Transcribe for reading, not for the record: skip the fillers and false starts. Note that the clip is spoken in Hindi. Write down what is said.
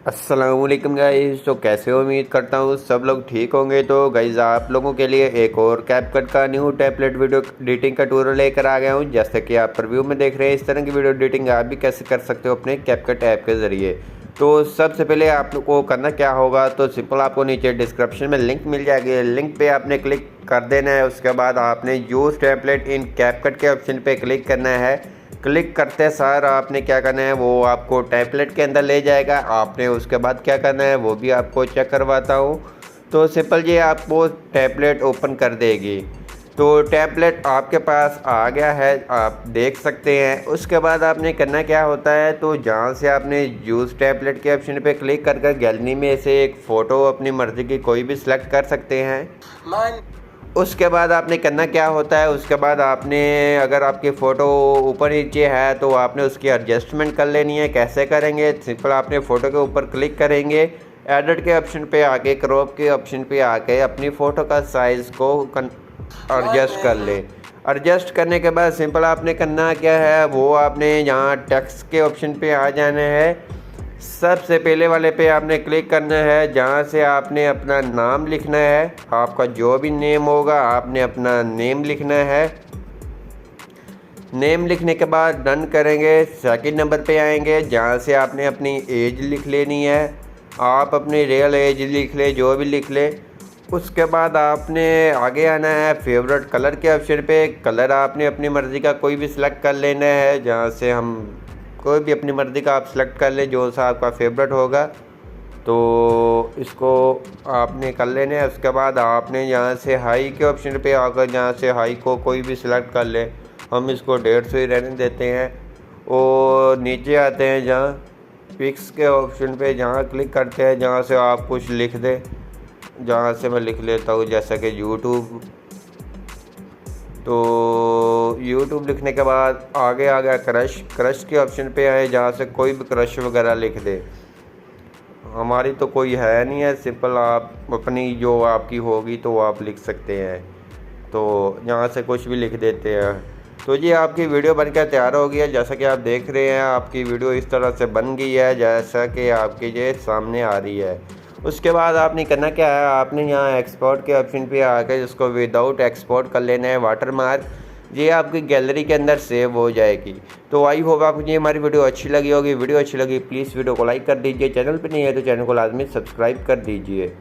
अस्सलामुअलैकुम गाइज़। तो कैसे हो, उम्मीद करता हूँ सब लोग ठीक होंगे। तो गाइज़ आप लोगों के लिए एक और कैपकट का न्यू टैबलेट वीडियो एडिटिंग का ट्यूटोरियल लेकर आ गया हूँ। जैसे कि आप रिव्यू में देख रहे हैं, इस तरह की वीडियो एडिटिंग आप भी कैसे कर सकते हो अपने कैपकट ऐप के ज़रिए। तो सबसे पहले आप लोग को करना क्या होगा, तो सिंपल आपको नीचे डिस्क्रिप्शन में लिंक मिल जाएगी, लिंक पे आपने क्लिक कर देना है। उसके बाद आपने यूज़ टैबलेट इन कैपकट के ऑप्शन पे क्लिक करना है। क्लिक करते सार आपने क्या करना है, वो आपको टैबलेट के अंदर ले जाएगा। आपने उसके बाद क्या करना है वो भी आपको चेक करवाता हूँ। तो सिंपल ये आपको टैबलेट ओपन कर देगी। तो टैबलेट आपके पास आ गया है, आप देख सकते हैं। उसके बाद आपने करना क्या होता है, तो जहाँ से आपने यूज़ टैबलेट के ऑप्शन पे क्लिक कर गैलरी में से एक फ़ोटो अपनी मर्ज़ी की कोई भी सिलेक्ट कर सकते हैं। उसके बाद आपने करना क्या होता है, उसके बाद आपने अगर आपकी फ़ोटो ऊपर नीचे है तो आपने उसकी एडजस्टमेंट कर लेनी है। कैसे करेंगे, सिंपल आपने फ़ोटो के ऊपर क्लिक करेंगे, एडिट के ऑप्शन पे आके क्रॉप के ऑप्शन पे आके अपनी फ़ोटो का साइज़ को एडजस्ट कर ले। एडजस्ट करने के बाद सिंपल आपने करना क्या है, वो आपने यहाँ टेक्स्ट के ऑप्शन पे आ जाना है। सबसे पहले वाले पे आपने क्लिक करना है, जहाँ से आपने अपना नाम लिखना है। आपका जो भी नेम होगा आपने अपना नेम लिखना है। नेम लिखने के बाद डन करेंगे। सेकंड नंबर पे आएंगे, जहाँ से आपने अपनी एज लिख लेनी है। आप अपनी रियल एज लिख ले, जो भी लिख ले। उसके बाद आपने आगे आना है फेवरेट कलर के ऑप्शन पे। कलर आपने अपनी मर्ज़ी का कोई भी सिलेक्ट कर लेना है, जहाँ से हम कोई भी अपनी मर्ज़ी का आप सिलेक्ट कर लें जो सा आपका फेवरेट होगा। तो इसको आपने कर लेना है। उसके बाद आपने यहाँ से हाई के ऑप्शन पे आकर यहाँ से हाई को कोई भी सिलेक्ट कर लें। हम इसको 150 ही रहने देते हैं। और नीचे आते हैं जहाँ पिक्स के ऑप्शन पे, जहाँ क्लिक करते हैं, जहाँ से आप कुछ लिख दें। जहाँ से मैं लिख लेता हूँ जैसा कि यूट्यूब। तो यूट्यूब लिखने के बाद आगे आ गया क्रश के ऑप्शन पे आए, जहाँ से कोई भी क्रश वगैरह लिख दे। हमारी तो कोई है नहीं है, सिंपल आप अपनी जो आपकी होगी तो आप लिख सकते हैं। तो यहाँ से कुछ भी लिख देते हैं। तो ये आपकी वीडियो बनकर तैयार हो गई है। जैसा कि आप देख रहे हैं, आपकी वीडियो इस तरह से बन गई है जैसा कि आपकी ये सामने आ रही है। उसके बाद आपने करना क्या है, आपने यहाँ एक्सपोर्ट के ऑप्शन पे आकर इसको विदाउट एक्सपोर्ट कर लेना है वाटरमार्क। ये आपकी गैलरी के अंदर सेव हो जाएगी। तो आई होप आपको ये हमारी वीडियो अच्छी लगी होगी। वीडियो अच्छी लगी प्लीज़ वीडियो को लाइक कर दीजिए। चैनल पर नहीं है तो चैनल को लाजमी सब्सक्राइब कर दीजिए।